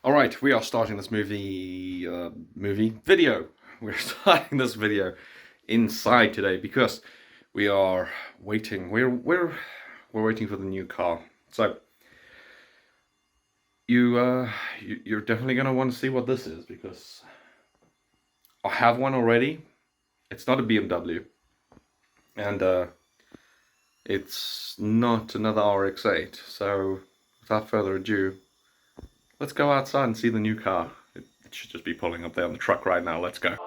Alright, we are starting this video. We're starting this video inside today because we are waiting. We're waiting for the new car. So you're definitely gonna want to see what this is because I have one already. It's not a BMW, and it's not another RX-8. So without further ado, let's go outside and see the new car. It should just be pulling up there on the truck right now. Let's go.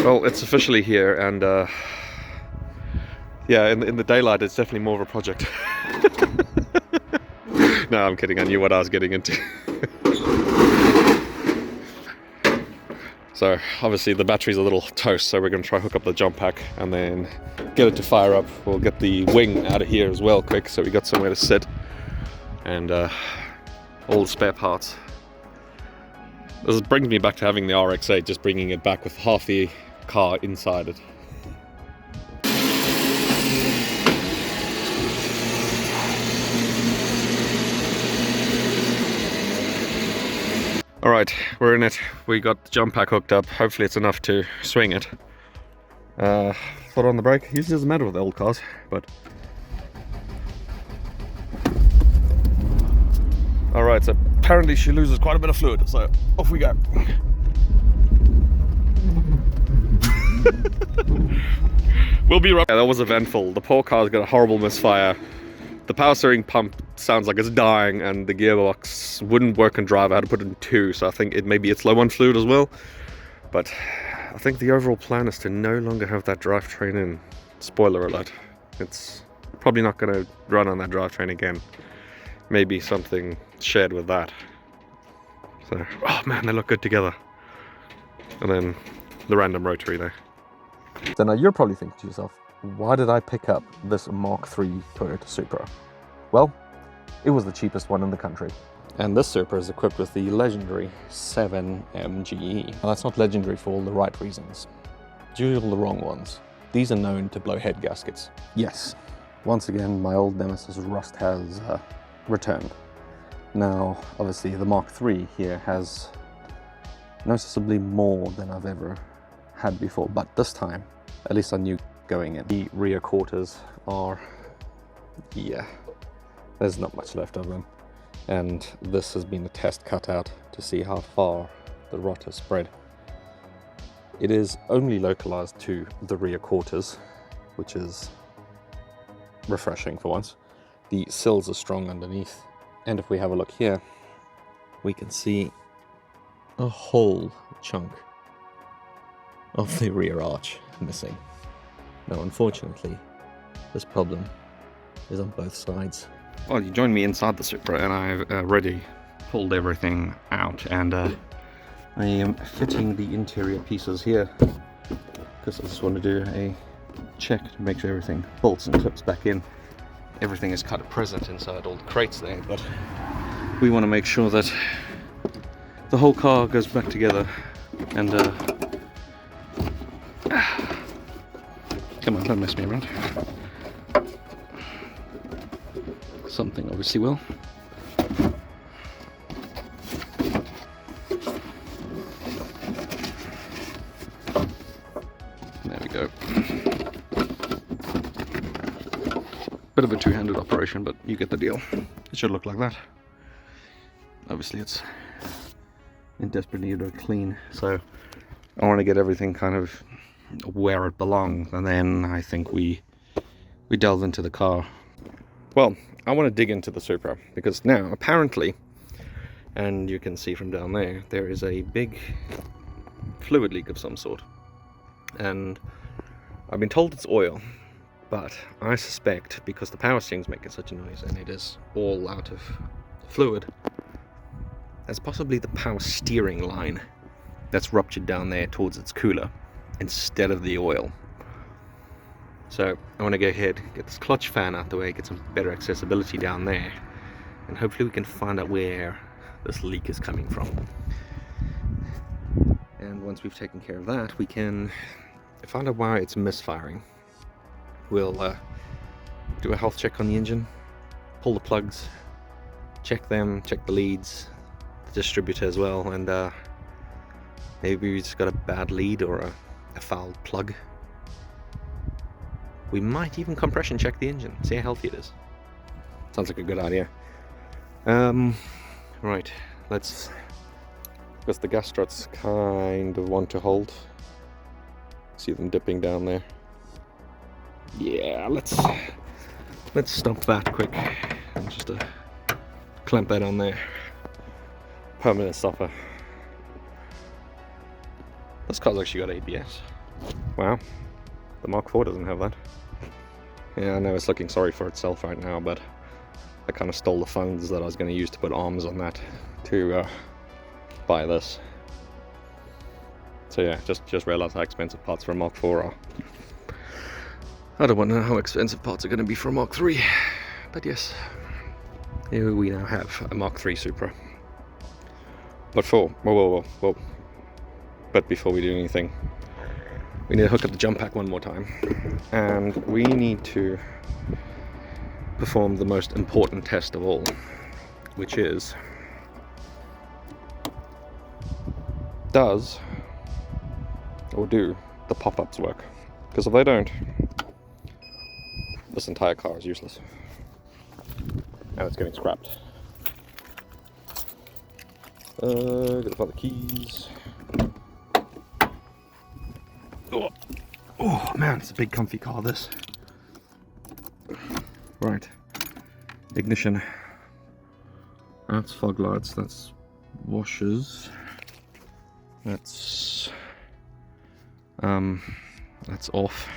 Well, it's officially here, and yeah, in the daylight it's definitely more of a project. No, I'm kidding, I knew what I was getting into. So obviously the battery's a little toast, so we're going to try hook up the jump pack and then get it to fire up. We'll get the wing out of here as well quick, so we got somewhere to sit, and all the spare parts. This brings me back to having the RX-8, just bringing it back with half the car inside it. Alright, we're in it. We got the jump pack hooked up. Hopefully it's enough to swing it. Foot on the brake. Usually doesn't matter with old cars, but... Alright, so apparently she loses quite a bit of fluid, so off we go. We'll be right. Yeah, that was eventful. The poor car's got a horrible misfire. The power steering pump sounds like it's dying, and the gearbox wouldn't work in drive. I had to put it in 2, so I think maybe it's low on fluid as well. But I think the overall plan is to no longer have that drivetrain in. Spoiler alert. It's probably not going to run on that drivetrain again. Maybe something shared with that. So, oh man, they look good together. And then the random rotary there. So now you're probably thinking to yourself, why did I pick up this Mark III Toyota Supra? Well, it was the cheapest one in the country. And this Supra is equipped with the legendary 7MGE. Now that's not legendary for all the right reasons. Due to all the wrong ones. These are known to blow head gaskets. Yes, once again my old nemesis rust has returned. Now obviously the Mark III here has noticeably more than I've ever had before, but this time at least I knew going in. The rear quarters are, yeah, there's not much left of them, and this has been a test cutout to see how far the rot has spread. It is only localized to the rear quarters, which is refreshing for once. The sills are strong underneath, and if we have a look here, we can see a whole chunk of the rear arch missing. Now unfortunately, this problem is on both sides. Well, you joined me inside the Supra, and I've already pulled everything out, and I am fitting the interior pieces here because I just want to do a check to make sure everything bolts and clips back in. Everything is kind of present inside all the crates there, but we want to make sure that the whole car goes back together. And come on, don't mess me around. Something obviously will. There we go. Bit of a two-handed operation, but you get the deal. It should look like that. Obviously it's in desperate need of clean, so I want to get everything kind of where it belongs, and then I think we delve into the car. Well, I want to dig into the Supra because now apparently And you can see from down there, there is a big fluid leak of some sort. And I've been told it's oil, but I suspect because the power steering's making such a noise and it is all out of fluid, that's possibly the power steering line that's ruptured down there towards its cooler instead of the oil. So I want to go ahead, get this clutch fan out the way, get some better accessibility down there, and hopefully we can find out where this leak is coming from. And once we've taken care of that, we can find out why it's misfiring. We'll do a health check on the engine, pull the plugs, check them, check the leads, the distributor as well, and maybe we just got a bad lead or a fouled plug. We might even compression check the engine, see how healthy it is. Sounds like a good idea. Right, let's, because the gas struts kind of want to hold. See them dipping down there. Yeah, let's stop that quick and just clamp that on there. Permanent stopper. This car's actually got ABS. Wow, the Mark IV doesn't have that. Yeah, I know it's looking sorry for itself right now, but I kind of stole the funds that I was going to use to put arms on that to buy this. So yeah, just realized how expensive parts for a Mark IV are. I don't want to know how expensive parts are going to be for a Mark III, but yes, here we now have a Mark III Supra. But whoa. But before we do anything, we need to hook up the jump pack one more time, and we need to perform the most important test of all, which is, do the pop-ups work? Because if they don't, this entire car is useless and it's getting scrapped. Gotta find the keys. Oh man, it's a big comfy car, this. Right, ignition, that's fog lights, that's washers, that's off.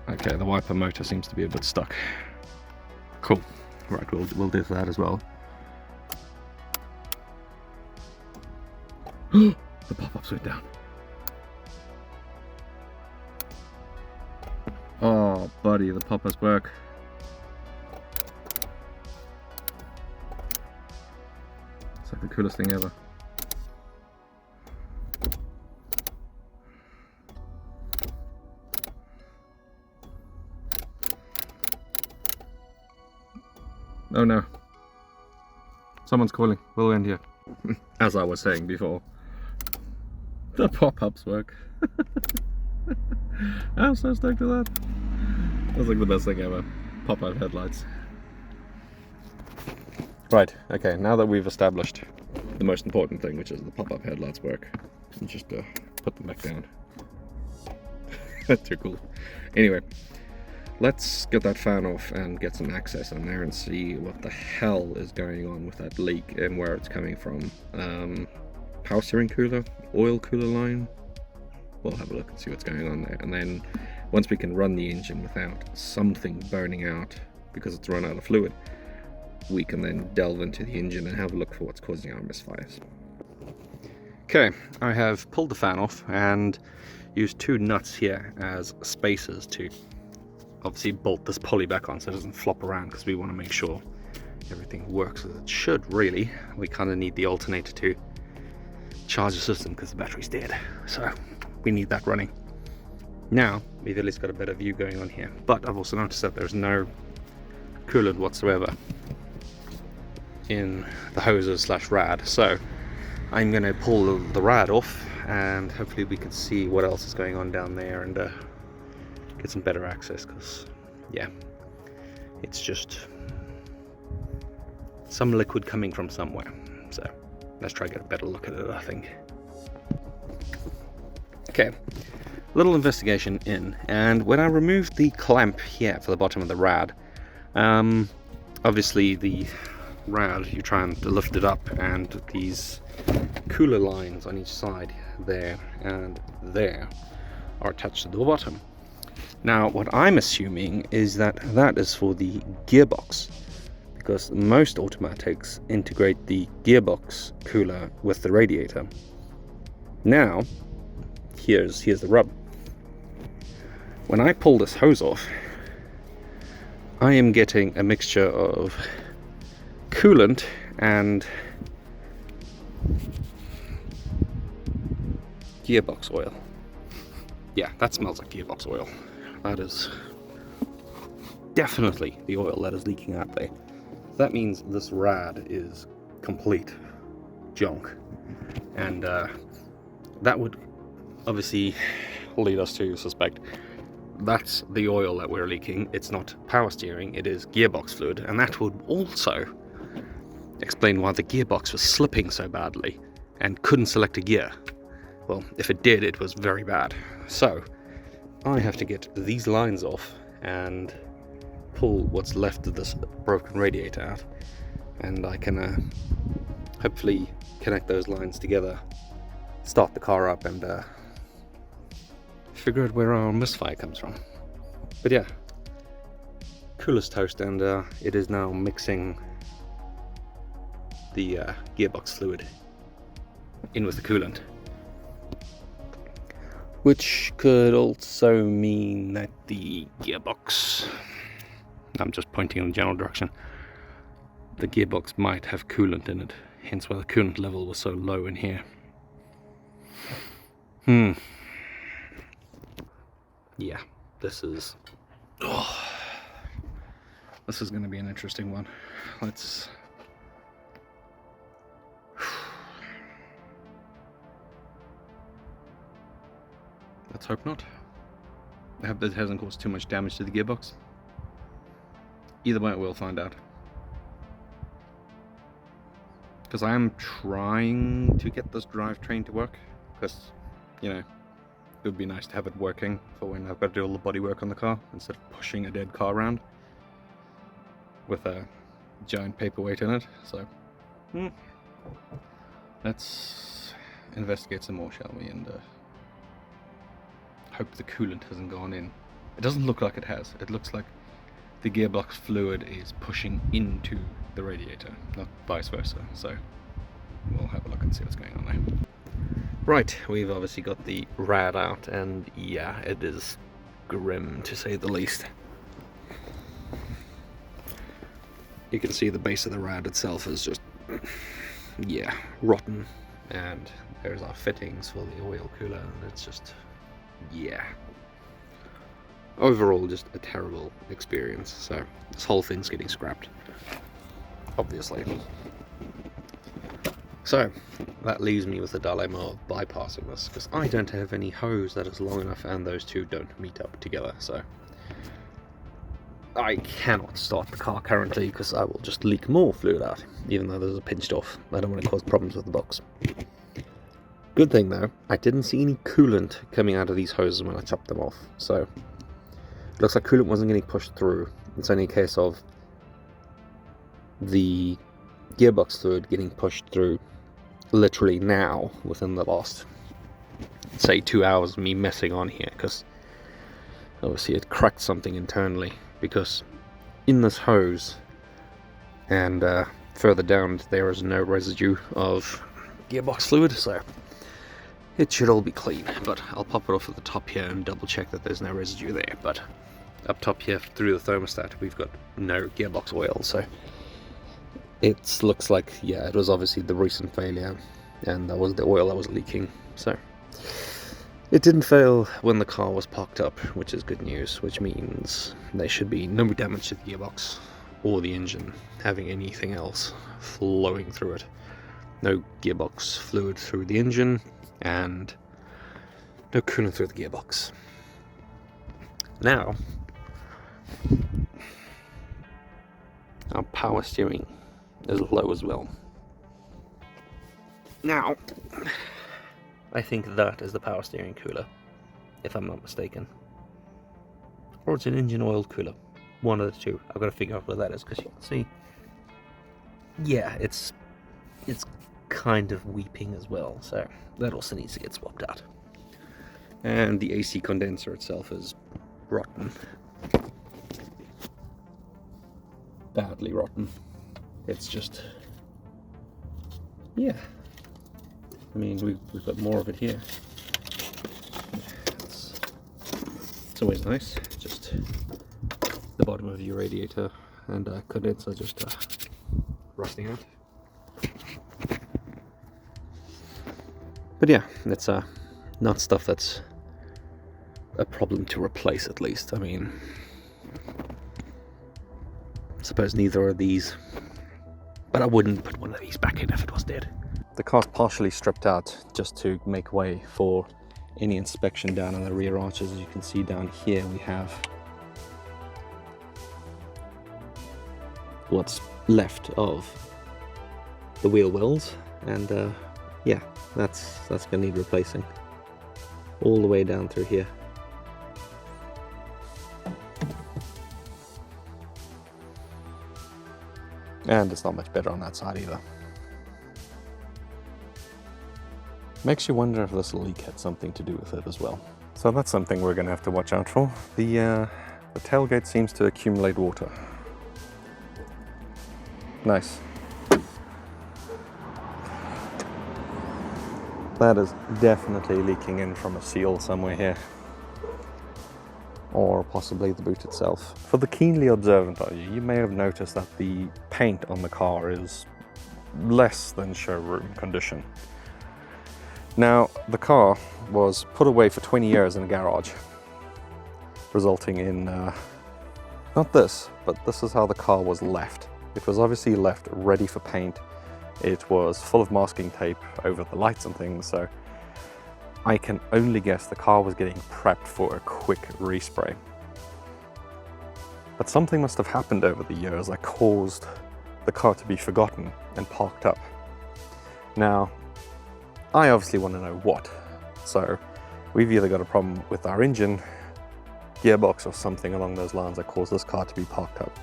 Okay, the wiper motor seems to be a bit stuck. Cool. Right, we'll do that as well. The pop-ups went down. Oh, buddy, the pop-ups work. It's like the coolest thing ever. Oh no. Someone's calling. We'll end here. As I was saying before, the pop-ups work. I'm so stoked with that. That's like the best thing ever. Pop-up headlights. Right, okay, now that we've established the most important thing, which is the pop-up headlights work, just put them back down. That's too cool. Anyway, let's get that fan off and get some access on there and see what the hell is going on with that leak and where it's coming from. Power steering cooler, oil cooler line. We'll have a look and see what's going on there. And then once we can run the engine without something burning out because it's run out of fluid, we can then delve into the engine and have a look for what's causing our misfires. Okay, I have pulled the fan off and used two nuts here as spacers to obviously bolt this pulley back on so it doesn't flop around, because we want to make sure everything works as it should. Really, we kind of need the alternator to charge the system because the battery's dead, so we need that running. Now we've at least got a better view going on here, but I've also noticed that there's no coolant whatsoever in the hoses slash rad, so I'm going to pull the rad off and hopefully we can see what else is going on down there and get some better access, because yeah, it's just some liquid coming from somewhere. So let's try to get a better look at it, I think. Okay, little investigation in, and when I removed the clamp here for the bottom of the rad, Obviously the rad, you try and lift it up, and these cooler lines on each side, there and there, are attached to the bottom. Now what I'm assuming is that that is for the gearbox, because most automatics integrate the gearbox cooler with the radiator. Now here's the rub. When I pull this hose off, I am getting a mixture of coolant and gearbox oil. Yeah, that smells like gearbox oil. That is definitely the oil that is leaking out there. That means this rad is complete junk, and that would obviously lead us to suspect that's the oil that we're leaking. It's not power steering, it is gearbox fluid, and that would also explain why the gearbox was slipping so badly and couldn't select a gear. Well, if it did, it was very bad. So I have to get these lines off and pull what's left of this broken radiator out, and I can hopefully connect those lines together, start the car up, and figure out where our misfire comes from. But yeah, cooler's toast, and it is now mixing the gearbox fluid in with the coolant, which could also mean that the gearbox, I'm just pointing in the general direction, the gearbox might have coolant in it, hence why the coolant level was so low in here. Yeah, this is going to be an interesting one. Let's hope not. I hope that hasn't caused too much damage to the gearbox. Either way, we'll find out. Because I am trying to get this drivetrain to work, because, you know, it would be nice to have it working for when I've got to do all the body work on the car, instead of pushing a dead car around with a giant paperweight in it. So let's investigate some more, shall we, and hope the coolant hasn't gone in. It doesn't look like it has. It looks like the gearbox fluid is pushing into the radiator, not vice versa. So we'll have a look and see what's going on there. Right, we've obviously got the rad out, and yeah, it is grim to say the least. You can see the base of the rad itself is just, yeah, rotten, and there's our fittings for the oil cooler, and it's just, yeah, overall just a terrible experience. So this whole thing's getting scrapped, obviously. So that leaves me with the dilemma of bypassing this, because I don't have any hose that is long enough, and those two don't meet up together. So I cannot start the car currently, because I will just leak more fluid out, even though there's a pinched off. I don't want to cause problems with the box. Good thing though, I didn't see any coolant coming out of these hoses when I chopped them off, so it looks like coolant wasn't getting pushed through. It's only a case of the gearbox fluid getting pushed through literally now, within the last, say, 2 hours of me messing on here, because obviously it cracked something internally, because in this hose and further down there is no residue of gearbox fluid, so it should all be clean. But I'll pop it off at the top here and double check that there's no residue there. But up top here through the thermostat we've got no gearbox oil, so it looks like, yeah, it was obviously the recent failure, and that was the oil that was leaking. So it didn't fail when the car was parked up, which is good news, which means there should be no damage to the gearbox or the engine having anything else flowing through it. No gearbox fluid through the engine, and no coolant through the gearbox. Now, our power steering is low as well. Now, I think that is the power steering cooler, if I'm not mistaken. Or it's an engine oil cooler. one of the two. I've got to figure out what that is, because you can see, yeah, it's kind of weeping as well, so that also needs to get swapped out. And the AC condenser itself is rotten. Badly rotten. It's just, yeah, I mean, we've got more of it here. It's always nice. Just the bottom of your radiator and condenser just rusting out. But yeah, it's not stuff that's a problem to replace, at least. I mean, I suppose neither are these, but I wouldn't put one of these back in if it was dead. The car's partially stripped out just to make way for any inspection down on the rear arches. As you can see down here, we have what's left of the wheel wells, and yeah, that's gonna need replacing all the way down through here. And it's not much better on that side either. Makes you wonder if this leak had something to do with it as well. So that's something we're gonna have to watch out for. The tailgate seems to accumulate water. Nice. That is definitely leaking in from a seal somewhere here. Or possibly the boot itself. For the keenly observant of you, you may have noticed that the paint on the car is less than showroom condition. Now, the car was put away for 20 years in a garage, resulting in, not this, but this is how the car was left. It was obviously left ready for paint. It was full of masking tape over the lights and things, so I can only guess the car was getting prepped for a quick respray. But something must have happened over the years that caused the car to be forgotten and parked up. Now, I obviously want to know what. So we've either got a problem with our engine, gearbox, or something along those lines that caused this car to be parked up.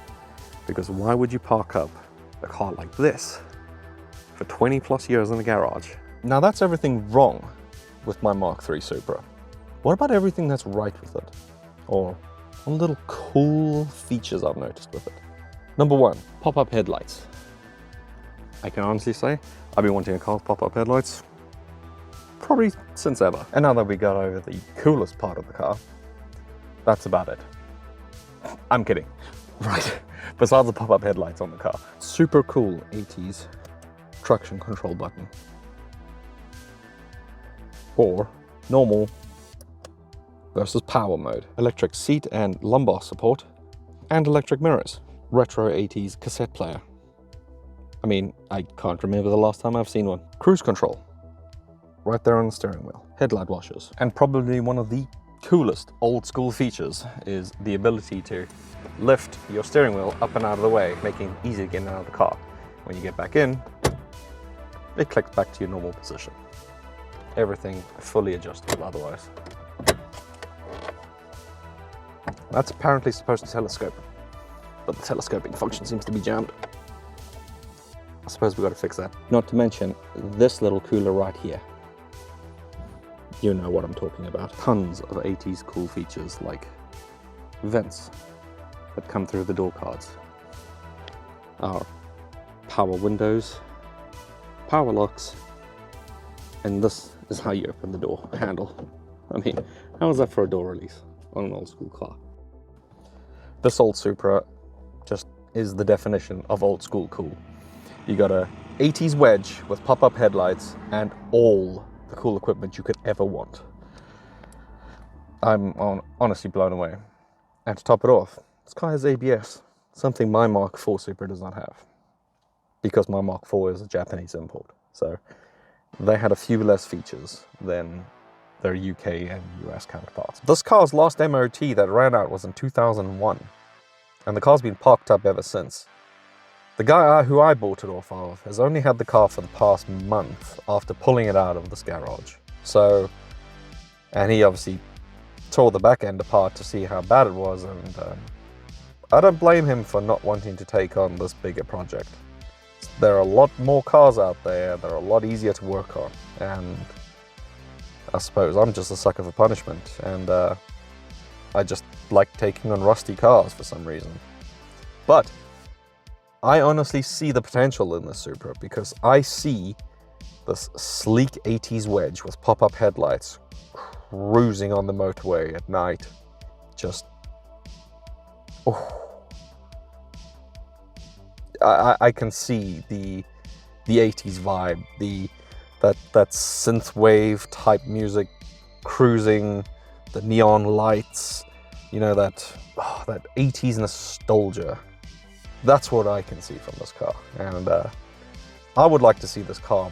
Because why would you park up a car like this for 20 plus years in the garage? Now that's everything wrong with my Mark III Supra. What about everything that's right with it? Or some little cool features I've noticed with it. Number one, pop-up headlights. I can honestly say I've been wanting a car with pop-up headlights probably since ever. And now that we got over the coolest part of the car, that's about it. I'm kidding. Right, besides the pop-up headlights on the car. Super cool 80s traction control button. Or normal versus power mode. Electric seat and lumbar support, and electric mirrors. Retro 80s cassette player. I mean, I can't remember the last time I've seen one. Cruise control, right there on the steering wheel. Headlight washers. And probably one of the coolest old school features is the ability to lift your steering wheel up and out of the way, making it easy to get in and out of the car. When you get back in, it clicks back to your normal position. Everything fully adjustable otherwise. That's apparently supposed to telescope, but the telescoping function seems to be jammed. I suppose we've got to fix that. Not to mention this little cooler right here. You know what I'm talking about. Tons of 80s cool features like vents that come through the door cards, our power windows, power locks, and this is how you open the door handle. I mean, how is that for a door release on an old school car? This old Supra just is the definition of old school cool. You got a 80s wedge with pop-up headlights and all the cool equipment you could ever want. I'm honestly blown away. And to top it off, this car has ABS, something my Mark IV Supra does not have, because my Mark IV is a Japanese import. So they had a few less features than their UK and US counterparts. This car's last MOT that ran out was in 2001, and the car's been parked up ever since. The guy who I bought it off of has only had the car for the past month after pulling it out of this garage. So, and he obviously tore the back end apart to see how bad it was, and I don't blame him for not wanting to take on this bigger project. There are a lot more cars out there, they're a lot easier to work on, and I suppose I'm just a sucker for punishment, and I just like taking on rusty cars for some reason. But I honestly see the potential in this Supra, because I see this sleek 80s wedge with pop-up headlights cruising on the motorway at night. Just, oh. I can see the 80s vibe, that synthwave type music cruising, the neon lights, you know, that 80s nostalgia. That's what I can see from this car, and I would like to see this car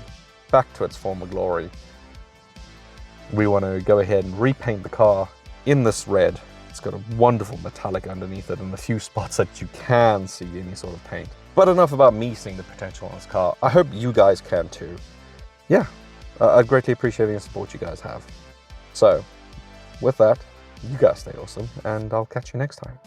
back to its former glory. We want to go ahead and repaint the car in this red. It's got a wonderful metallic underneath it and a few spots that you can see any sort of paint. But enough about me seeing the potential in this car. I hope you guys can too. Yeah, I'd greatly appreciate any support you guys have. So, with that, you guys stay awesome, and I'll catch you next time.